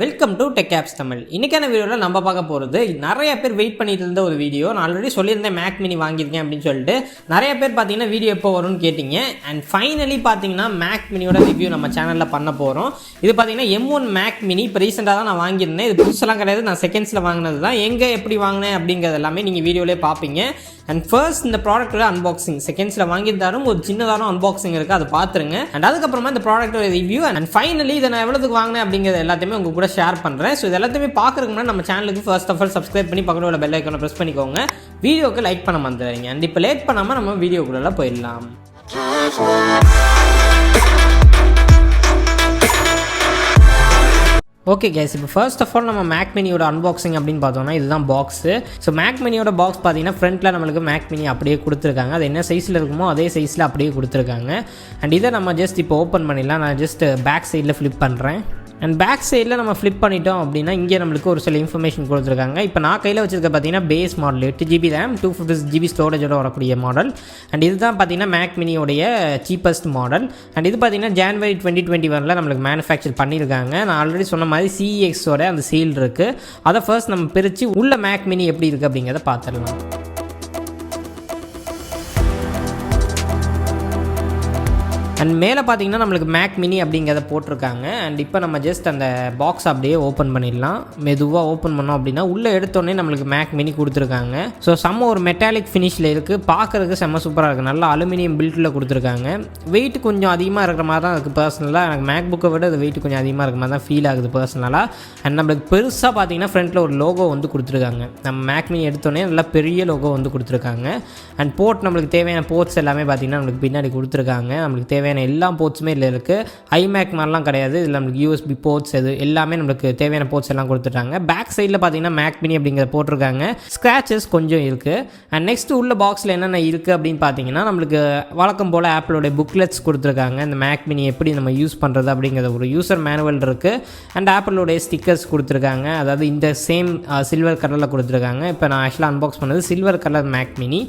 Welcome to TechApps Tamil. இன்னைக்கான வீடியோவில் நம்ம பார்க்க போகிறது நிறைய பேர் வெயிட் பண்ணிட்டு இருந்த ஒரு வீடியோ. நான் ஆல்ரெடி சொல்லியிருந்தேன் மேக் மினி வாங்கியிருக்கேன் அப்படின்னு சொல்லிட்டு நிறைய பேர் பார்த்தீங்கன்னா வீடியோ எப்போ வரும்னு கேட்டிங்க. அண்ட் ஃபைனலி பார்த்தீங்கன்னா மேக் மினியோட ரிவ்யூ நம்ம சேனலில் பண்ண போகிறோம். இது பார்த்தீங்கன்னா M1 மேக் மினி இப்போ ரீசெண்டாக தான் நான் வாங்கியிருந்தேன். இது புதுசெல்லாம் கிடையாது, நான் செகண்ட்ஸில் வாங்கினது தான். எங்கே எப்படி வாங்கினேன் அப்படிங்கிறது எல்லாமே நீங்கள் வீடியோவிலே பார்ப்பீங்க. அண்ட் ஃபர்ஸ்ட் இந்த ப்ராடக்ட்டோட அன்பாக்சிங் செகண்ட்ஸில் வாங்கியிருந்தாலும் ஒரு சின்னதான அன்பாக்சிங் இருக்குது, அதை பார்த்துருங்க. அண்ட் அதுக்கப்புறமா இந்த ப்ராடக்ட்டோட ரிவ்யூ அண்ட் ஃபைனலி இதை நான் எவ்வளோதுக்கு வாங்கினேன் அப்படிங்கிறது எல்லாத்தையுமே உங்கள் கூட ஷேர் பண்ணுறேன். ஸோ இது எல்லாத்தையுமே பார்க்குறதுக்கு முன்னாடி நம்ம சேனலுக்கு ஃபர்ஸ்ட் ஆஃப் ஆல் சப்ஸ்கிரைப் பண்ணி பக்கத்தில் உள்ள பெல் ஐக்கானை ப்ரெஸ் பண்ணிக்கோங்க. வீடியோக்கு லைக் பண்ண மறந்துடுறீங்க. அண்ட் இப்போ லேட் பண்ணாமல் நம்ம வீடியோக்குள்ளே போயிடலாம். ஓகே கேஸ், இப்போ ஃபர்ஸ்ட் ஆஃப் ஆல் நம்ம மேக் மினியோட அன்பாக்சிங் அப்படின்னு பார்த்தோம்னா இதுதான் பாக்ஸு. ஸோ மேக் மினியோட பாக்ஸ் பார்த்தீங்கன்னா ஃப்ரண்ட்டில் நம்மளுக்கு மேக் மினி அப்படியே கொடுத்துருக்காங்க. அது என்ன சைஸில் இருக்குமோ அதே சைஸில் அப்படியே கொடுத்துருக்காங்க. அண்ட் இதை நம்ம ஜஸ்ட் இப்போ ஓப்பன் பண்ணிடலாம். நான் ஜஸ்ட் பேக் சைடில் ஃப்ளிப் பண்ணுறேன். அண்ட் பேக் சைடில் நம்ம ஃப்ளிப் பண்ணிட்டோம் அப்படின்னா இங்கே நம்மளுக்கு ஒரு சில இன்ஃபர்மேஷன் கொடுத்துருக்காங்க. இப்போ நான் கையில் வச்சுருக்க பார்த்தீங்கன்னா base model 8GB RAM 256GB ஸ்டோரேஜோட வரக்கூடிய மாடல். அண்ட் இதுதான் பார்த்தீங்கன்னா மேக் மினியோடைய சீப்பஸ்ட் மாடல். அண்ட் இது பார்த்தீங்கன்னா ஜனவரி 2021 நம்மளுக்கு மேனுஃபேக்சர் பண்ணியிருக்காங்க. நான் ஆல்ரெடி சொன்ன மாதிரி CeXோட அந்த சீல் இருக்குது. அதை ஃபர்ஸ்ட் நம்ம பிரித்து உள்ள மேக் மினி எப்படி இருக்குது அப்படிங்கிறத பார்த்துடலாம். அண்ட் மேலே பார்த்தீங்கன்னா நம்மளுக்கு மேக் மினி அப்படிங்கிறத போட்டிருக்காங்க. அண்ட் இப்போ நம்ம ஜஸ்ட் அந்த பாக்ஸ் அப்படியே ஓப்பன் பண்ணிடலாம். மெதுவாக ஓப்பன் பண்ணோம் அப்படின்னா உள்ளே எடுத்தோடனே நம்மளுக்கு மேக் மினி கொடுத்துருக்காங்க. ஸோ செம்ம ஒரு மெட்டாலிக் ஃபினிஷில் இருக்குது, பார்க்குறதுக்கு செம்ம சூப்பராக இருக்குது. நல்லா அலுமினியம் பில்ட்டில் கொடுத்துருக்காங்க. வெயிட் கொஞ்சம் அதிகமாக இருக்கிற மாதிரி தான் இருக்குது பர்சனலாக. எனக்கு மேக் புக்கை விட அது வெயிட் கொஞ்சம் அதிகமாக இருக்கிற மாதிரி தான் ஃபீல் ஆகுது பர்சனலாக. அண்ட் நம்மளுக்கு பெருசாக பார்த்தீங்கன்னா ஃப்ரண்ட்டில் ஒரு லோகோ வந்து கொடுத்துருக்காங்க. நம்ம மேக் மினி எடுத்தோடனே நல்லா பெரிய லோகோ வந்து கொடுத்துருக்காங்க. அண்ட் போர்ட் நம்மளுக்கு தேவையான போர்ட்ஸ் எல்லாமே பார்த்தீங்கன்னா நம்மளுக்கு பின்னாடி கொடுத்துருக்காங்க. நம்மளுக்கு தேவையான எல்லா போர்ட்ஸுமே இதில் இருக்குது. iMac மாதிரிலாம் கிடையாது, இதில் நம்மளுக்கு USB போர்ட்ஸ் இது எல்லாமே நம்மளுக்கு தேவையான போர்ட்ஸ் எல்லாம் கொடுத்துட்டாங்க. பேக் சைடில் பார்த்தீங்கன்னா மேக் மினி அப்படிங்கிறத போட்டிருக்காங்க. ஸ்க்ராச்சஸ் கொஞ்சம் இருக்குது. அண்ட் நெக்ஸ்ட் உள்ள பாக்ஸில் என்னென்ன இருக்குது அப்படின்னு பார்த்தீங்கன்னா நம்மளுக்கு வழக்கம் போல் ஆப்பிளோடைய புக்லெட்ஸ் கொடுத்துருக்காங்க. இந்த மேக் மினி எப்படி நம்ம யூஸ் பண்ணுறது அப்படிங்கிறத ஒரு யூசர் மேனுவல் இருக்குது. அண்ட் ஆப்பிளோடைய ஸ்டிக்கர்ஸ் கொடுத்துருக்காங்க. அதாவது இந்த சேம் சில்வர் கலரில் கொடுத்துருக்காங்க. இப்போ நான் ஆக்சுவலாக அன்பாக்ஸ் பண்ணது சில்வர் கலர் மேக் மினி,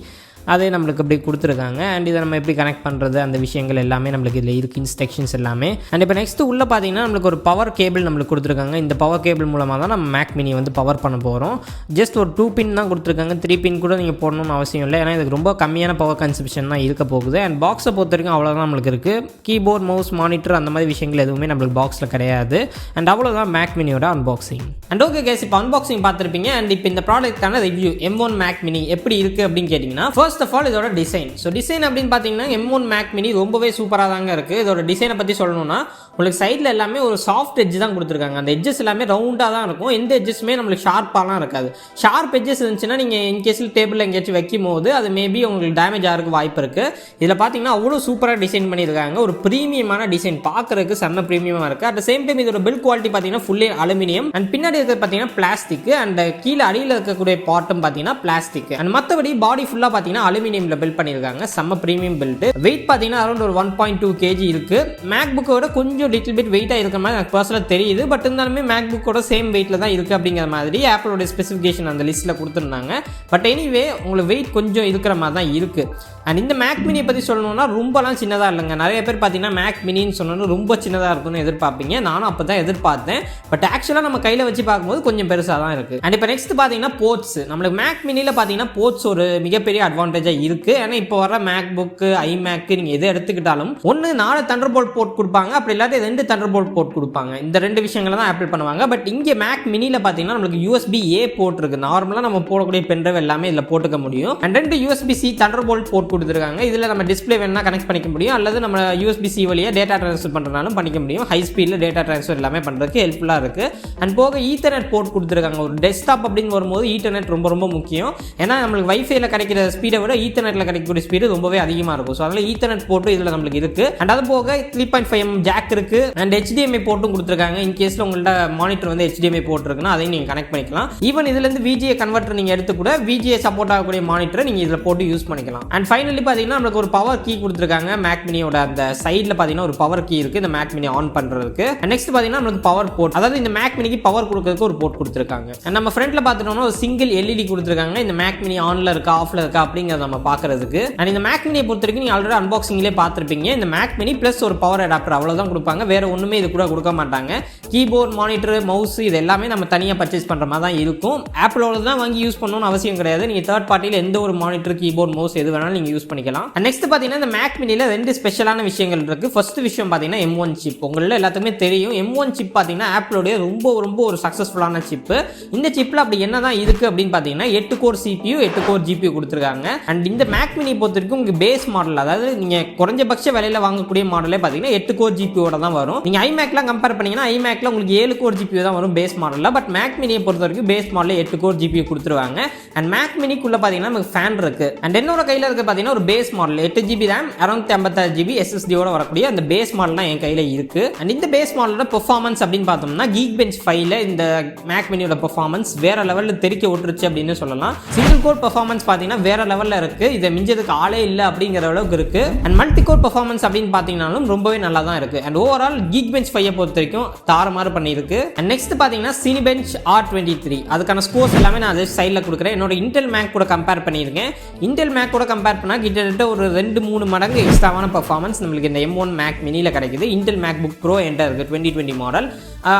அதே நம்மளுக்கு அப்படி கொடுத்துருக்காங்க. அண்ட் இதை நம்ம எப்படி கனெக்ட் பண்ணுறது அந்த விஷயங்கள் எல்லாமே நம்மளுக்கு இதில் இருக்குது, இன்ஸ்ட்ரக்ஷன்ஸ் எல்லாமே. அண்ட் இப்போ நெக்ஸ்ட்டு உள்ளே பார்த்தீங்கன்னா நம்மளுக்கு ஒரு பவர் கேபிள் நம்மளுக்கு கொடுத்துருக்காங்க. இந்த பவர் கேபிள் மூலமாக தான் நம்ம மேக் மினி வந்து பவர் பண்ண போகிறோம். ஜஸ்ட் ஒரு 2 பின் தான் கொடுத்துருக்காங்க, 3 பின் கூட நீங்கள் போடணும்னு அவசியம் இல்லை. ஏன்னா இதுக்கு ரொம்ப கம்மியான பவர் கன்சப்ஷன் தான் இருக்க போகுது. அண்ட் பாக்ஸை பொறுத்த வரைக்கும் அவ்வளோதான் நம்மளுக்கு இருக்குது. கீபோர்ட், மவுஸ், மானிட்டர் அந்த மாதிரி விஷயங்கள் எதுவுமே நம்மளுக்கு பாக்ஸில் கிடையாது. அண்ட் அவ்வளோதான் மேக் மினியோட அன்பாக்சிங். அண்ட் ஓகே கேஸ், இப்போ அன்பாக்சிங் பார்த்துருப்பீங்க. அண்ட் இப்போ இந்த ப்ராடக்ட்டான ரிவ்யூ M1 மேக் மினி எப்படி இருக்குது அப்படின்னு கேட்டிங்கன்னா ஃபர்ஸ்ட் ஆஃப் ஆல் இதோட டிசைன். ஸோ டிசைன் அப்படின்னு பார்த்தீங்கன்னா M1 மேக் மினி ரொம்பவே சூப்பராக தாங்க இருக்குது. இதோட டிசைனை பற்றி சொல்லணும்னா உங்களுக்கு சைடில் எல்லாமே ஒரு சாஃப்ட் எட்ஜ் தான் கொடுத்துருக்காங்க. அந்த எட்ஜஸ் எல்லாமே ரவுண்டாக தான் இருக்கும். எந்த எட்ஜஸுமே நம்மளுக்கு ஷார்ப்பாலாம் இருக்காது. ஷார்ப் எட்ஜஸ் இருந்துச்சுன்னா நீங்கள் இன்கேஸில் டேபிளில் எங்கேயாச்சும் வைக்கும் போது அது மேபி உங்களுக்கு டேமேஜ் ஆகிறதுக்கு வாய்ப்பு இருக்குது. இதில் பார்த்தீங்கன்னா அவ்வளோ சூப்பராக டிசைன் பண்ணியிருக்காங்க. ஒரு ப்ரீமியமான டிசைன், பார்க்குறதுக்கு செம்ம ப்ரீமியமாக இருக்குது. அட் சேம் டைம் இதோட பில்ட் குவாலிட்டி பார்த்தீங்கன்னா ஃபுல்லி அலுமினியம். அண்ட் பின்னாடி இருக்கிறது பார்த்தீங்கன்னா பிளாஸ்டிக். அண்ட் கீழே அடியில் இருக்கக்கூடிய பாட்டும் பார்த்தீங்கன்னா பிளாஸ்டிக். அண்ட் மற்றபடி பாடி ஃபுல்லாக பார்த்தீங்கன்னா அலுமினியமில் பில்ட் பண்ணியிருக்காங்க. செம்ம ப்ரீமியம் பில்ட். வெயிட் பார்த்தீங்கன்னா அரௌண்ட் ஒரு 1.2 kg இருக்குது. மேக் புக்கோட கொஞ்சம் லிட்டில் பிட் வெயிட்டாக இருக்கிற மாதிரி எனக்கு பர்சனலாக தெரியுது. பட் இருந்தாலுமே மேக் புக்கோட சேம் வெயிட்டில் தான் இருக்குது அப்படிங்கிற மாதிரி ஆப்பிளோட ஸ்பெசிஃபிகேஷன் அந்த லிஸ்ட்டில் கொடுத்துருந்தாங்க. பட் எனிவே உங்களுக்கு வெயிட் கொஞ்சம் இருக்கிற மாதிரி தான் இருக்குது. அண்ட் இந்த மேக் மினியை பற்றி சொல்லணும்னா ரொம்பலாம் சின்னதாக இல்லைங்க. நிறைய பேர் பார்த்தீங்கன்னா மேக் மினின்னு சொன்னோன்னு ரொம்ப சின்னதாக இருக்குன்னு எதிர்பார்ப்பீங்க. நானும் அப்போ தான் எதிர்பார்த்தேன். பட் ஆக்சுவலாக நம்ம கையில் வச்சு பார்க்கும்போது கொஞ்சம் பெருசாக தான் இருக்குது. அண்ட் இப்போ நெக்ஸ்ட் பார்த்தீங்கன்னா போர்ட்ஸ். நம்மளுக்கு மேக் மினியில் பார்த்தீங்கன்னா போர்ட்ஸ் ஒரு மிகப்பெரிய அட்வான்டேஜாக இருக்குது. ஏன்னா இப்போ வர மேக் புக்கு, iMac நீங்கள் எதை எடுத்துக்கிட்டாலும் ஒன்று 4 தண்டர்போல்ட் போர்ட் கொடுப்பாங்க, அப்படி இல்லாட்டி 2 தண்டர்போல்ட் போர்ட் கொடுப்பாங்க. இந்த 2 விஷயங்களை தான் ஆப்பிள் பண்ணுவாங்க. பட் இங்கே மேக் மினியில் பார்த்தீங்கன்னா நம்மளுக்கு USB-A போர்ட் இருக்குது. நார்மலாக நம்ம போடக்கூடிய பென்ட்ரைவ் எல்லாமே இதில் போட்டுக்க முடியும். அண்ட் 2 USB-C தண்டர்போல்ட் போர்ட் கொடுத்துருக்காங்க. இதில் நம்ம டிஸ்பிளே வேணா கனெக்ட் பண்ணிக்க முடியும், அல்லது நம்ம USB-C வழியாக டேட்டா ட்ரான்ஸ்ஃபர் பண்ணுறதுனாலும் பண்ணிக்க முடியும். ஹை ஸ்பீடில் டேட்டா ட்ரான்ஸ்ஃபர் எல்லாமே பண்ணுறதுக்கு ஹெல்ப்ஃபுல்லாக இருக்குது. அண்ட் போக ஈத்தர்நெட் போர்ட் கொடுத்துருக்காங்க. ஒரு டெஸ்க்டாப் அப்படின்னு வரும்போது ஈத்தர்நெட் ரொம்ப ரொம்ப முக்கியம். ஏன்னா நம்மளுக்கு வைஃபைல கிடைக்கிற ஸ்பீடை விட ஈத்தர்நெட்டில் கிடைக்கக்கூடிய ஸ்பீடு ரொம்பவே அதிகமாக இருக்கும். ஸோ அதனால் ஈத்தர்நெட் போர்ட்டும் இதில் நம்மளுக்கு இருக்குது. அண்ட் அது போக 3.5mm ஜாக் இருக்குது. அண்ட் HDMI போர்ட்டும் கொடுத்துருக்காங்க. இன்கேஸில் உங்கள்ட்ட மானிட்டர் வந்து HDMI போர்ட் இருக்குன்னா அதையும் நீங்கள் கனெக்ட் பண்ணிக்கலாம். ஈவன் இதுலேருந்து VGA கன்வெர்ட்டர் நீங்கள் எடுத்து கூட VGA சப்போர்ட் ஆகக்கூடிய மானிட்டரை நீங்கள் இதில் போட்டு யூஸ் பண்ணிக்கலாம். அண்ட் ஃபைனல் ஃபைனலி பார்த்தீங்கன்னா நமக்கு ஒரு பவர் கீ கொடுத்துருக்காங்க. மேக் மினியோட அந்த சைடில் பார்த்தீங்கன்னா ஒரு பவர் கீ இருக்குது இந்த மேக் மினி ஆன் பண்ணுறதுக்கு. நெக்ஸ்ட் பார்த்தீங்கன்னா நமக்கு பவர் போர்ட், அதாவது இந்த மேக் மினிக்கு பவர் கொடுக்கறதுக்கு ஒரு போர்ட் கொடுத்துருக்காங்க. நம்ம ஃப்ரண்ட்ல பார்த்துட்டோம்னா ஒரு சிங்கிள் எல்இடி கொடுத்துருக்காங்க. இந்த மேக் மினி ஆன்ல இருக்கா ஆஃப்ல இருக்கா அப்படிங்கிறத நம்ம பார்க்கறதுக்கு. அண்ட் இந்த மேக் மினியை பொறுத்த வரைக்கும் நீங்கள் ஆல்ரெடி அன்பாக்சிங்லேயே பார்த்துருப்பீங்க. இந்த மேக் மினி ப்ளஸ் ஒரு பவர் அடாப்டர் அவ்வளோதான் கொடுப்பாங்க, வேற ஒன்றுமே இது கூட கொடுக்க மாட்டாங்க. கீபோர்ட், மானிட்டர், மவுஸ் இது எல்லாமே நம்ம தனியாக பர்ச்சேஸ் பண்ணுற மாதிரி தான் இருக்கும். ஆப்பிளோட தான் வாங்கி யூஸ் பண்ணணும்னு அவசியம் கிடையாது. நீங்கள் தேர்ட் பார்ட்டியில் எந்த ஒரு மானிட்டர், கீபோர்ட், மவுஸ் எது வேணாலும் நீங்கள் யூஸ் பண்ணிக்கலாம். நெக்ஸ்ட் பார்த்தீங்கன்னா இந்த மேக் மினியில் 2 ஸ்பெஷலான விஷயங்கள் இருக்குது. ஃபர்ஸ்ட் விஷயம் பார்த்தீங்கன்னா M1 சிப். உங்களில் எல்லாத்துக்குமே தெரியும் M1 சிப் பார்த்தீங்கன்னா ஆப்பிளோடைய ரொம்ப ரொம்ப ஒரு சக்ஸஸ்ஃபுல்லான சிப்பு. இந்த சிப்பில் அப்படி என்ன தான் இருக்குது அப்படின்னு பார்த்தீங்கன்னா 8 கோர் CPU 8 கோர் GPU கொடுத்துருக்காங்க. அண்ட் இந்த மேக் மினி பொறுத்த வரைக்கும் உங்களுக்கு பேஸ் மாடல், அதாவது நீங்கள் குறைஞ்சபட்ச விலையில் வாங்கக்கூடிய மாடலே பார்த்தீங்கன்னா 8 கோர் GPUவோட தான் வரும். நீங்கள் iMacலாம் கம்பேர் பண்ணீங்கன்னா iMacல உங்களுக்கு 7 கோர் GPU தான் வரும் பேஸ் மாடலில். பட் மேக் மினியை பொறுத்த வரைக்கும் பேஸ் மாடலில் 8 கோர் GPU கொடுத்துருவாங்க. அண்ட் மேக் மினிக்குள்ள பார்த்தீங்கன்னா நமக்கு ஃபேன் இருக்கு. அண்ட் என்னோட கையில் இருக்க பார்த்தீங்கன்னா ஒரு base model 8GB RAM 256GB SSDயோட வரக்கூடிய அந்த பேஸ் மாடல் தான் என் கையில் இருக்கு. அண்ட் இந்த பேஸ் மாடலோட பெர்ஃபார்மன்ஸ் அப்படின்னு பார்த்தோம்னா Geekbench 5ல இந்த மேக் மினியோட பெர்ஃபார்மன்ஸ் வேற லெவலில் தெரிக்க விட்டுருச்சு அப்படின்னு சொல்லலாம். சிங்கிள் கோர் பெர்ஃபார்மன்ஸ் பார்த்தீங்கன்னா வேற லெவலில் இருக்கு. இதை மிஞ்சதுக்கு ஆளே இல்லை அப்படிங்கிற அளவுக்கு இருக்கு. அண்ட் மல்டி கோர் பெர்ஃபார்மன்ஸ் அப்படின்னு பார்த்தீங்கன்னாலும் ரொம்பவே நல்லா தான் இருக்கு. அண்ட் ஓவரால் Geekbench 5 பொறுத்த வரைக்கும் தாறுமாறு பண்ணியிருக்கு. அண்ட் நெக்ஸ்ட் பார்த்தீங்கன்னா Cinebench R23 அதுக்கான ஸ்கோர்ஸ் எல்லாமே நான் ஜஸ்ட் சைடில் கொடுக்குறேன். என்னோட இன்டெல் மேக் கூட கம்பேர் பண்ணியிருக்கேன். இன்டெல் மேக் கூட கம்பேர் பண்ணால் கிட்டத்தட்ட ஒரு 2-3 மடங்கு எக்ஸ்ட்ராவான பெர்ஃபார்மன்ஸ் நம்மளுக்கு இந்த M1 மேக் மினியில் கிடைக்குது. இன்டெல் மேக்புக் ப்ரோ என்கிட்ட இருக்கு 2020 மாடல்.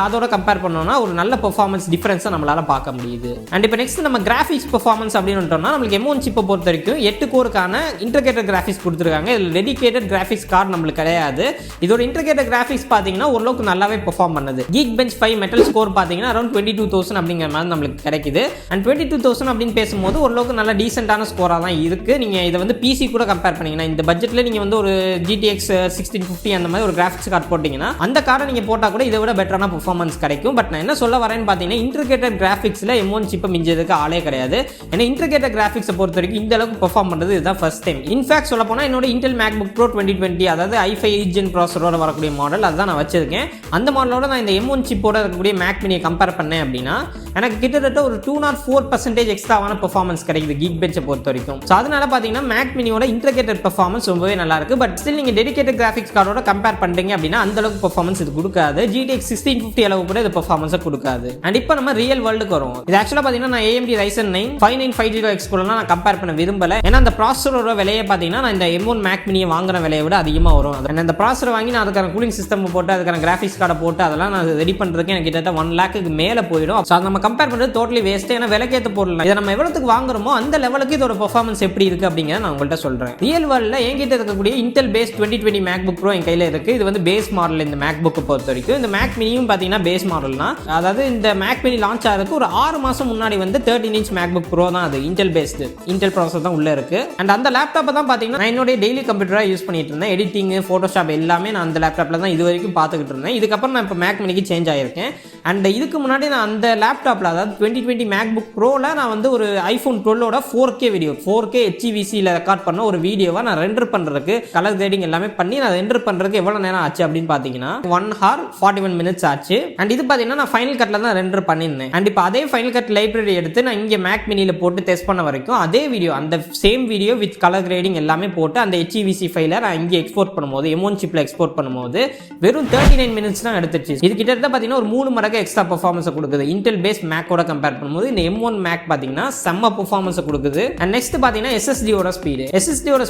அதோட கம்பேர் பண்ணோம்னா ஒரு நல்ல பெர்ஃபார்மன்ஸ் டிஃபரன்ஸை நம்மளால பார்க்க முடியுது. அண்ட் இப்போ நெக்ஸ்ட் நம்ம கிராஃபிக்ஸ் பெர்ஃபார்மன்ஸ் அப்படின்னு வந்துட்டோம்னா நம்மளுக்கு M1 சிப்பை பொறுத்த வரைக்கும் 8 கோருக்கான இன்டர்கேட்டட் கிராஃபிக்ஸ் கொடுத்துருக்காங்க. இதில் டெடிகேட்டட் கிராஃபிக்ஸ் கார்டு நம்மளுக்கு கிடையாது. இதோட இன்டர்கேட்டட் கிராஃபிக்ஸ் பார்த்தீங்கன்னா ஓரளவுக்கு நல்லாவே பெர்ஃபார்ம் பண்ணுது. Geekbench 5 மெட்டல் ஸ்கோர் பார்த்தீங்கன்னா அரௌண்ட் 22,000 அப்படிங்கிற மாதிரி நம்மளுக்கு கிடைக்குது. அண்ட் 22,000 அப்படின்னு பேசும்போது ஓரளவுக்கு நல்ல டீசென்டான ஸ்கோராக தான் இருக்கு. நீங்கள் இதை வந்து PC கூட கம்பேர் பண்ணீங்கன்னா இந்த பட்ஜெட்டில் நீங்கள் வந்து ஒரு GTX 1650 அந்த மாதிரி ஒரு கிராஃபிக்ஸ் கார்டு போட்டிங்கன்னா அந்த கார்டை நீங்கள் போட்டால் கூட இதை விட பெட்டரான பெர்ஃபார்மன்ஸ் கிடைக்கும். பட் நான் என்ன சொல்ல வரேன்னு பார்த்தீங்கன்னா இன்டர்கேட்டட் கிராஃபிக்ஸில் M1 சிப்பை மிஞ்சதுக்கு ஆளே கிடையாது. ஏன்னா இன்டர்கேட்டட் கிராஃபிக்ஸை பொறுத்த வரைக்கும் இந்த அளவுக்கு பெர்ஃபார்ம் பண்ணுறது இதுதான் ஃபர்ஸ்ட் டைம். இன்ஃபேக்ட் சொல்ல போனால் என்னோட இன்டெல் மேக்புக் ப்ரோ 2020 அதாவது i5 8 Gen ப்ராசரோட வரக்கூடிய மாடல் அதுதான் நான் வச்சிருக்கேன். அந்த மாடலோட நான் இந்த M1 சிப்போட இருக்கக்கூடிய மேக் மினியை கம்பேர் பண்ணேன் அப்படின்னா எனக்கு கிட்டத்தட்ட ஒரு 204% எக்ஸ்ட்ராவான பெர்ஃபார்மன்ஸ் கிடைக்குது Geekbench பொறுத்த வரைக்கும். ஸோ அதனால பார்த்தீங்கன்னா மேக் மினியோட இன்டர்கேட்டட் பெர்ஃபார்மன்ஸ் ரொம்பவே நல்லா இருக்கு. பட் ஸ்டில் நீங்கள் டெடிகேட்டட் கிராஃபிக்ஸ் கார்டோட கம்பேர் பண்ணுறீங்க அப்படின்னா அந்த அளவுக்கு பெர்ஃபார்மன்ஸ் இது கொடுக்காது. GTX 1650 அளவு கூட இது பெர்ஃபார்மன்ஸை கொடுக்காது. அண்ட் இப்போ நம்ம ரியல் வேர்ல்டுக்கு வரும். இது ஆக்சுவலாக பார்த்தீங்கன்னா நான் AMD Ryzen 9 5950X கூட நான் கம்பேர் பண்ண விரும்பல. ஏன்னா அந்த ப்ராசரோட விலையை பார்த்தீங்கன்னா நான் இந்த M1 மேக் மினியை வாங்குற விலையை விட அதிகமாக வரும். அந்த ப்ராசரை வாங்கி நான் அதுக்கான கூலிங் சிஸ்டம் போட்டு அதுக்கான கிராஃபிக்ஸ் கார்டை போட்டு அதெல்லாம் நான் ரெடி பண்ணுறதுக்கு எனக்கு கிட்டத்தட்ட 1 lakhக்கு மேலே போயிடும். ஸோ அதை நம்ம கம்பேர் பண்ணுறது டோட்டலி வேஸ்ட். ஏன்னா விலைக்கேற்ற பொருள் இதை நம்ம எவ்வளோத்துக்கு வாங்குறோமோ அந்த லெவலுக்கு இதோட பெர்ஃபார்மன்ஸ் எப்படி இருக்கு அப்படிங்கிறத நான் உங்கள்கிட்ட சொல்றேன். ரியல் வேர்ல்ட்ல என்கிட்ட இருக்கக்கூடிய இன்டெல் பேஸ் 2020 மேக்புக் ப்ரோ என் கையில் இருக்கு. இது வந்து பேஸ் மாடல். இந்த மேக்புக்கை பொறுத்த வரைக்கும் இந்த மேக் மினியும் பார்த்தீங்கன்னா பேஸ் மாடல் தான். அதாவது இந்த மேக் மினி லான்ச் ஆகிறதுக்கு ஒரு 6 மாசம் முன்னாடி வந்து 13 inch மேக்புக் ப்ரோ தான். அது இன்டெல் பேஸ்டு இன்டெல் ப்ராசஸர் தான் உள்ள இருக்கு. அண்ட் அந்த லேப்டாப்பை தான் பார்த்தீங்கன்னா நான் என்னோட டெய்லி கம்ப்யூட்டராக யூஸ் பண்ணிட்டு இருந்தேன். எடிட்டிங், ஃபோட்டோஷாப் எல்லாமே நான் அந்த லேப்டாப்ல தான் இது வரைக்கும் பார்த்துக்கிட்டு இருந்தேன். இதுக்கப்புறம் நான் இப்போ மேக் மினிக்கு சேஞ்ச் ஆகியிருக்கேன். அண்ட் இதுக்கு முன்னாடி நான் அந்த லேப்டாப்ல அதாவது 2020 மேக்புக் ப்ரோல நான் வந்து ஒரு iPhone 12ஓட 4K வீடியோ 4K HEVCல ரெக்கார்ட் பண்ண ஒரு வீடியோவை நான் ரெண்டர் பண்றதுக்கு கலர் கிரேடிங் எல்லாமே பண்ணி நான் ரெண்டர் பண்றதுக்கு எவ்வளவு நேரம் ஆச்சு அப்படின்னு பார்த்தீங்கன்னா 1 hour 41 minutes ஆச்சு. அண்ட் இது பார்த்தீங்கன்னா நான் ஃபைனல் கட்ல தான் ரெண்டர் பண்ணியிருந்தேன். அண்ட் இப்போ அதே ஃபைனல் கட் லைப்ரரி எடுத்து நான் இங்கே மேக் மினியில் போட்டு டெஸ்ட் பண்ண வரைக்கும் அதே வீடியோ அந்த same video with colour grading எல்லாமே போட்டு அந்த HEVC ஃபைலை நான் இங்கே எக்ஸ்போர்ட் பண்ணும்போது M1 சிப்ல எக்ஸ்போர்ட் பண்ணும்போது வெறும் 39 minutes தான் எடுத்துச்சு. இது கிட்டத்தட்ட பார்த்தீங்கன்னா ஒரு 3 மடங்கு எக்ஸ்ட்ரா பெர்ஃபார்மன்ஸ் கொடுக்குது. இன்டெல் பேஸ் மேக்கோட கம்பேர் பண்ணும்போது இந்த M1 மேக் பார்த்தீங்கன்னா செம்ம பெர்ஃபார்மன்ஸ் கொடுக்குது. அண்ட் நெக்ஸ்ட் பார்த்தீங்கன்னா SSDயோட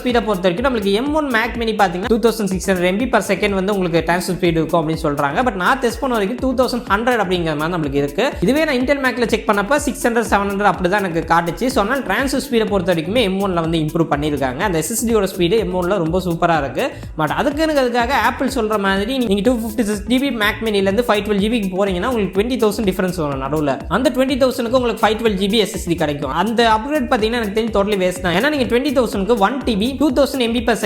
ஸ்பீடை பொறுத்த வரைக்கும் நம்மளுக்கு M1 மேக் மினி பார்த்தீங்கன்னா 2600 MB/s வந்து உங்களுக்கு ட்ரான்ஸ்ஃபர் ஸ்பீடு இருக்கும் அப்படின்னு சொல்றாங்க. பட் நான் டெஸ்ட் பண்ண வரைக்கும் 2100 அப்படிங்கிற மாதிரி நம்மளுக்கு இருக்கு. இதுவே நான் இன்டெல் மேக்ல செக் பண்ணப்ப 600 700 அப்படிதான் எனக்கு காட்டுச்சு. ஸோ அதனால ட்ரான்ஸ்ஃபர் ஸ்பீடை பொறுத்த வரைக்குமே M1ல வந்து இம்ப்ரூவ் பண்ணியிருக்காங்க. அந்த SSDயோட ஸ்பீடு M1ல ரொம்ப சூப்பரா இருக்கு. பட் அதுக்காக ஆப்பிள் சொல்ற மாதிரி நீங்க 256GB மேக் மினிலேருந்து 512GB போறீங்கன்னா உங்களுக்கு 20,000 டிஃபரன்ஸ் வரும் நடுவில். அந்த 20,000க்கு உங்களுக்கு 512GB SSD கிடைக்கும். அந்த அப்கிரேட் பார்த்தீங்கன்னா எனக்கு தெரிஞ்சு டோட்டலி வேஸ்ட் தான். ஏன்னா நீங்க 20,000க்கு 1TB 2000 MB/s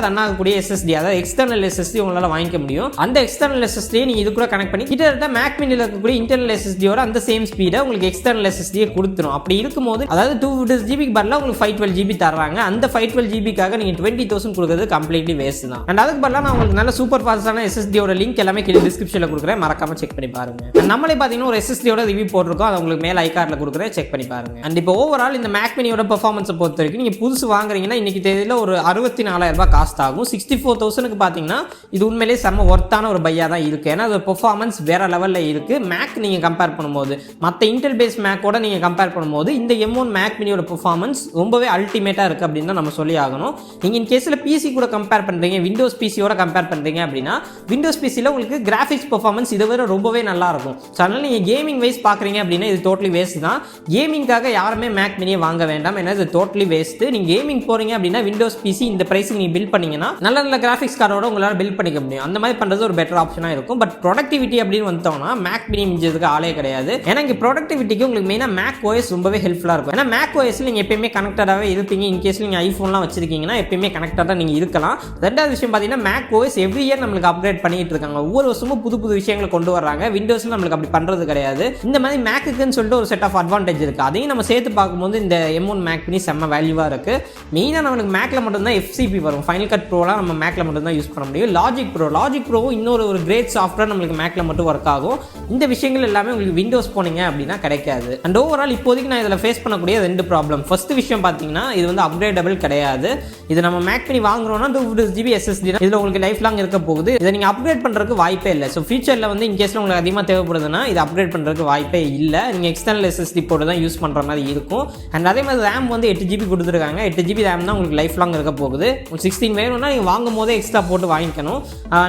ரன் ஆகக்கூடிய SSD அதாவது எக்ஸ்டர்னல் SSD உங்களால வாங்கிக்க முடியும். அந்த எக்ஸ்டர்னல் SSD நீங்க இது கூட கனெக்ட் பண்ணி கிட்டத்தட்ட மேக் மினில இருக்கக்கூடிய இன்டர்னல் SSDயோட அந்த சேம் ஸ்பீடை உங்களுக்கு எக்ஸ்டர்னல் SSD கொடுத்துரும். அப்படி இருக்கும்போது அதாவது 256GB பதிலாக உங்களுக்கு 512GB தர்றாங்க. அந்த 512GBக்காக நீங்க 20,000 கொடுக்கிறது கம்ப்ளீட்லி வேஸ்ட் தான். அண்ட் அதுக்கு பதிலாக நான் உங்களுக்கு நல்ல சூப்பர் ஃபாஸ்டான SSDயோட லிங்க் எல்லாமே கீழே டிஸ்கிரிப்ஷன்ல கொடுக்குறேன். மறக்காம செக் பண்ணி பாருங்க. நம்மளே பார்த்தீங்கன்னா ஒரு SSDயோட ரிவ்யூ போட்டிருக்கோம், அதை உங்களுக்கு மேலே ஐகார்டில் கொடுக்குறேன், செக் பண்ணி பாருங்க. அண்ட் இப்போ ஓவரால் இந்த மேக் மினியோட பெர்ஃபார்மன்ஸை பொறுத்த வரைக்கும் நீங்கள் புதுசு வாங்குறீங்கன்னா இன்னைக்கு தேதியில் ஒரு 64,000 ரூபாய் காஸ்ட் ஆகும். 64,000க்கு பார்த்தீங்கன்னா இது உண்மையிலேயே செம்ம ஒர்த்தான ஒரு பையாக தான் இருக்குது. ஏன்னா அது பெர்ஃபார்மன்ஸ் வேற லெவலில் இருக்குது. மேக் நீங்கள் கம்பேர் பண்ணும்போது மற்ற இன்டெல் பேஸ் மேக்கோட நீங்கள் கம்பேர் பண்ணும்போது இந்த M1 மேக் மினியோட பெர்ஃபார்மன்ஸ் ரொம்பவே அல்டிமேட்டாக இருக்குது அப்படின்னு தான் நம்ம சொல்லி ஆகணும். நீங்கள் இன் கேஸில் பிசி கூட கம்பேர் பண்ணுறீங்க, விண்டோஸ் பிசியோட கம்பேர் பண்ணுறீங்க அப்படின்னா விண்டோஸ் பிசியில் உங்களுக்கு கிராஃபிக்ஸ் பெர்ஃபார்மன்ஸ் இதை விட ரொம்பவே நல்லா இருக்கும். ஸோ அதனால் நீங்கள் கேமிங் வைஸ் பார்க்குறீங்க அப்படின்னா இது டோட்டலி வேஸ்ட் தான். கேமிங்காக யாருமே மேக் மினியை வாங்க வேண்டாம், ஏன்னா இது டோட்டலி வேஸ்ட்டு. நீங்கள் கேமிங் போகிறீங்க அப்படின்னா விண்டோஸ் பிசி இந்த ப்ரைஸுக்கு நீங்கள் பில்ட் பண்ணிங்கன்னா நல்ல நல்ல கிராஃபிக்ஸ் கார்டோட உங்களால் பில்ட் பண்ணிக்க முடியும். அந்த மாதிரி பண்ணுறது ஒரு பெட்டர் ஆப்ஷனாக இருக்கும். பட் ப்ரொடக்டிவிட்டி அப்படின்னு வந்தோம்னா மேக் மினி மிஞ்சதுக்கு ஆளே கிடையாது. ஏன்னா இங்கே ப்ரொடக்டிவிட்டிக்கு உங்களுக்கு மெயினாக மேக் ஓஎஸ் ரொம்பவே ஹெல்ப்ஃபுல்லாக இருக்கும். ஏன்னா மேக் ஓஎஸ்ல நீங்கள் எப்பயுமே கனெக்டடாகவே இருப்பீங்க. இன்கேஸ் நீங்கள் ஐஃபோன்லாம் வச்சிருக்கீங்கன்னா எப்பயுமே கனெக்டடாக நீங்கள் இருக்கலாம். ரெண்டாவது விஷயம் பார்த்தீங்கன்னா மேக் ஓஎஸ் எவ்ரி இயர் நம்மளுக்கு அப்கிரேட் பண்ணிட்டு இருக்காங்க. ஒவ்வொரு வருஷமும் புது புது விஷயங்களை கொண்டு வர்றாங்க. விண்டோஸ்ல நம்மளுக்கு அப்படி பண்ணுறது கிடையாது. இந்த மாதிரி மேக்குன்னு சொல்லிட்டு ஒரு செட் ஆஃப் அட்வான்டேஜ் இருக்குது. அதையும் நம்ம சேர்த்து பார்க்கும்போது இந்த M1 மேக் மினி செம்ம வேல்யூவாக இருக்குது. மெயினாக நம்மளுக்கு மேக்கில் மட்டும்தான் FCP வரும். ஃபைனல் கட் ப்ரோலாம் நம்ம மேக்கில் மட்டும்தான் யூஸ் பண்ண முடியும். லாஜிக் ப்ரோவும் இன்னொரு கிரேட் சாஃப்ட்வேர் நம்மளுக்கு மேக்கில் மட்டும் ஒர்க் ஆகும். இந்த விஷயங்கள் எல்லாமே உங்களுக்கு விண்டோஸ் போனீங்க அப்படின்னா கிடைக்காது. அண்ட் ஓவரால் இப்போதைக்கு நான் இதில் ஃபேஸ் பண்ணக்கூடிய 2 ப்ராப்ளம். ஃபர்ஸ்ட் விஷயம் பார்த்தீங்கன்னா இது வந்து அப்கிரேடபிள் கிடையாது. இது நம்ம மேக் மினி வாங்குறோம்னா 2GB SSD இதில் உங்களுக்கு லைஃப் லாங் இருக்க போகுது. இதை நீங்கள் அப்கிரேட் பண்ணுறதுக்கு வாய்ப்பே இல்லை. ஸோ ஃபியூச்சரில் வந்து இன்கேஸில் உங்களுக்கு அதிகமாக தேவைப்படுதுன்னா இது அப்கிரேட் பண்ணுறதுக்கு வாய்ப்பே இல்லை. நீங்கள் எக்ஸ்டர்னல் SSD போட்டு தான் யூஸ் பண்ணுற மாதிரி இருக்கும். அண்ட் அதே மாதிரி ரேம் வந்து 8GB கொடுத்துருக்காங்க. 8GB ரேம் தான் உங்களுக்கு லைஃப் லாங் இருக்க போகுது. 16 வேணும்னா நீங்கள் வாங்கும் போதே எக்ஸ்ட்ரா போட்டு வாங்கிக்கணும்.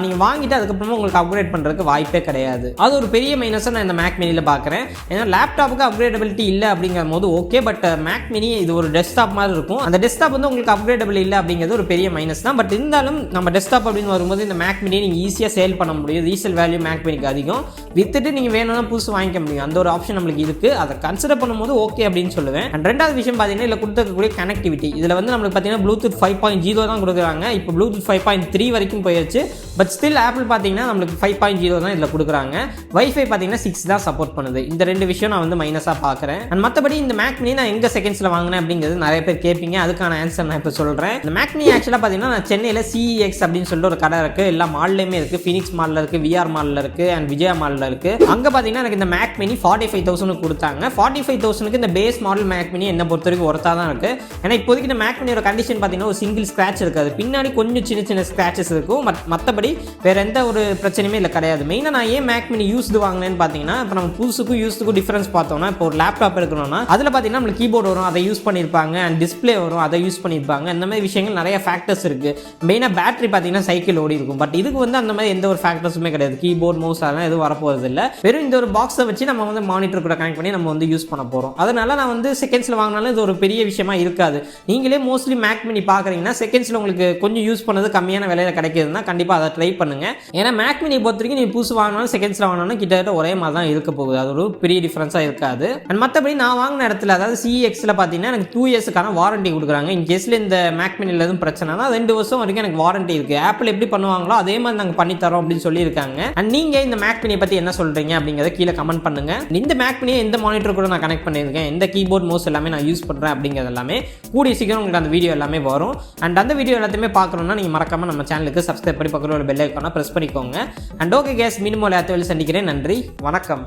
நீங்கள் வாங்கிட்டு அதுக்கப்புறமா உங்களுக்கு அப்கிரேட் பண்ணுறதுக்கு வாய்ப்பே கிடையாது. அது ஒரு பெரிய மைனஸாக நான் இந்த மேக் மினியில் பார்க்குறேன். ஏன்னா லேப்டாப்புக்கு அப்கிரேடபிலிட்டி இல்லை அப்படிங்கிற போது ஓகே, பட் மேக் மினி இது ஒரு டெஸ்க்டாப் மாதிரி இருக்கும். அந்த டெஸ்க்டாப் வந்து உங்களுக்கு அப்கிரேடபிள் இல்லை அப்படிங்கிறது ஒரு பெரிய மைனஸ் தான். பட் இருந்தாலும் நம்ம டெஸ்க்டாப் அப்படின்னு வரும்போது இந்த மேக் மினியை நீங்கள் ஈஸியாக சேல் பண்ண முடியும். ரீசேல் வேல்யூ மேக் மினிக்கு அதிகம். வித்துட்டு நீங்கள் வேணும்னா புதுசு வாங்கிக்க முடியும். அந்த ஒரு ஆப்ஷன் நம்மளுக்கு இருக்குது. அதை கன்சிடர் பண்ணும்போது ஓகே அப்படின்னு சொல்லுவேன். அண்ட் ரெண்டாவது விஷயம் பார்த்தீங்கன்னா இதில் கொடுத்துருக்கக்கூடிய கனெக்டிவிட்டி. இதில் வந்து நம்மளுக்கு பார்த்தீங்கன்னா ப்ளூடூத் 5.0 தான் கொடுக்குறாங்க. இப்போ ப்ளூடூத் 5.3 வரைக்கும் போயிடுச்சு. பட் ஸ்டில் ஆப்பிள் பார்த்தீங்கன்னா நம்மளுக்கு 5.0 தான் இதில் கொடுக்குறாங்க. வைஃபை பார்த்தீங்கன்னா 6 தான் சப்போர்ட் பண்ணுது. இந்த 2 விஷயம் நான் வந்து மைனஸாக பார்க்குறேன். அண்ட் மற்றபடி இந்த மேக் மினி நான் எங்கே செகண்ட்ஸில் வாங்கினேன் அப்படிங்கிறது நிறைய பேர் கேட்பீங்க. அதுக்கான ஆன்சர் நான் இப்போ சொல்கிறேன். இந்த மேக் மினி ஆக்சுவலாக பார்த்தீங்கன்னா நான் சென்னையில் CeX அப்படின்னு சொல்லிட்டு ஒரு கடை இருக்குது. எல்லா மால்லையுமே இருக்குது. ஃபினிக்ஸ் மாலில் இருக்குது, VR மாலில் இருக்குது, அண்ட் விஜயா மாலில் இருக்குது. அங்கே பார்த்தீங்கன்னா எனக்கு இந்த மேக் மினி 45,000 கொடுத்தாங்க. 45,000க்கு இந்த பேஸ் மாடல் மேக் மினி என்ன பொறுத்த வரைக்கும் ஒர்த்தாக தான் இருக்குது. ஏன்னா இப்போதைக்கு இந்த மேக் மினியோட கண்டிஷன் பார்த்தீங்கன்னா ஒரு சிங்கிள் ஸ்க்ராட்ச் இருக்காது. பின்னாடி கொஞ்சம் சின்ன சின்ன ஸ்க்ராச்சஸ் இருக்கும். மற்றபடி வேறு எந்த ஒரு பிரச்சனையுமே இல்லை கிடையாது. மெயினாக நான் ஏன் மேக் மினி யூஸ்டு வாங்கினேன்னு பார்த்தீங்கன்னா இப்போ நம்ம புதுசுக்கும் யூஸ்டுக்கும் டிஃபரன்ஸ் பார்த்தோம்னா இப்போ ஒரு லேப்டாப் இருக்கணும்னா அதில் பார்த்தீங்கன்னா நம்மளுக்கு கீபோர்டு வரும், அதை யூஸ் பண்ணியிருப்பாங்க. அண்ட் டிஸ்பிளே வரும், அதை யூஸ் பண்ணியிருப்பாங்க. இந்த மாதிரி விஷயங்கள் நிறைய ஃபேக்டர்ஸ் இருக்குது. மெயினாக பேட்டரி பார்த்தீங்கன்னா சைக்கிள் ஓடி இருக்கும். பட் இதுக்கு வந்து அந்த மாதிரி எந்த ஒரு ஃபேக்டர்ஸுமே கிடையாது. கீபோர்ட் மவுஸ் அதெல்லாம் எதுவும் வரப்போகிறது இல்லை. வெறும் இந்த ஒரு பாக்ஸை வச்சு நம்ம வந்து மானிட்டர் கூட கனெக்ட் பண்ணி நம்ம வந்து யூஸ் பண்ண போகிறோம். அதனால நான் வந்து செகண்ட்ஸில் வாங்கினாலும் இது ஒரு பெரிய விஷயமா இருக்காது. நீங்களே மோஸ்ட்லி மேக் மினி பார்க்குறீங்கன்னா செகண்ட்ஸில் உங்களுக்கு கொஞ்சம் யூஸ் பண்ணது கம்மியான விலையில் கிடைக்கிறதுனா கண்டிப்பாக அதை ட்ரை பண்ணுங்க. ஏன்னா மேக் மினி பொறுத்த வரைக்கும் நீங்கள் புதுசு வாங்கினாலும் செகண்ட்ஸில் வாங்கினாலும் கிட்டத்தட்ட ஒரே மாதிரி தான் இருக்க போகுது. அது ஒரு பெரிய டிஃபரன்ஸாக இருக்காது. அண்ட் மற்றபடி நான் வாங்கின இடத்துல அதாவது CeXல பார்த்தீங்கன்னா எனக்கு 2 இயர்ஸுக்கான வாரண்டி கொடுக்குறாங்க. இன் கேஸில் இந்த மேக் மினியில் எதுவும் பிரச்சனைனா 2 வருஷம் வரைக்கும் எனக்கு வாரண்டி இருக்குது. ஆப்பிள் எப்படி பண்ணுவாங்களோ அதே மாதிரி நாங்கள் பண்ணி தரோம் அப்படின்னு சொல்லியிருக்காங்க. அண்ட் நீங்கள் இந்த மேக் மினியை பற்றி என்ன சொல்கிறீங்க அப்படிங்கிறத கீழே கமெண்ட் பண்ணுங்க. இந்த மேக் மினியை எந்த மானிட்டர் கூட நான் கனெக்ட் பண்ணியிருக்கேன், எந்த கீபோர்ட் மவுஸ் எல்லாமே நான் யூஸ் பண்ணுறேன் அப்படிங்கிறது எல்லாமே கூடிய சீக்கிரம் உங்களுக்கு அந்த வீடியோ எல்லாமே வரும். அண்ட் அந்த வீடியோ எல்லாத்தையுமே பார்க்கணும்னா நீங்கள் மறக்காம நம்ம சேனலுக்கு சப்ஸ்கிரைப் பண்ணி பக்கத்தில் ஒரு பெல் ஐக்கானை ப்ரெஸ் பண்ணிக்கோங்க. அண்ட் ஓகே கேஸ், மீண்டும் ஒரு சந்திக்கிறேன். நன்றி, வணக்கம்.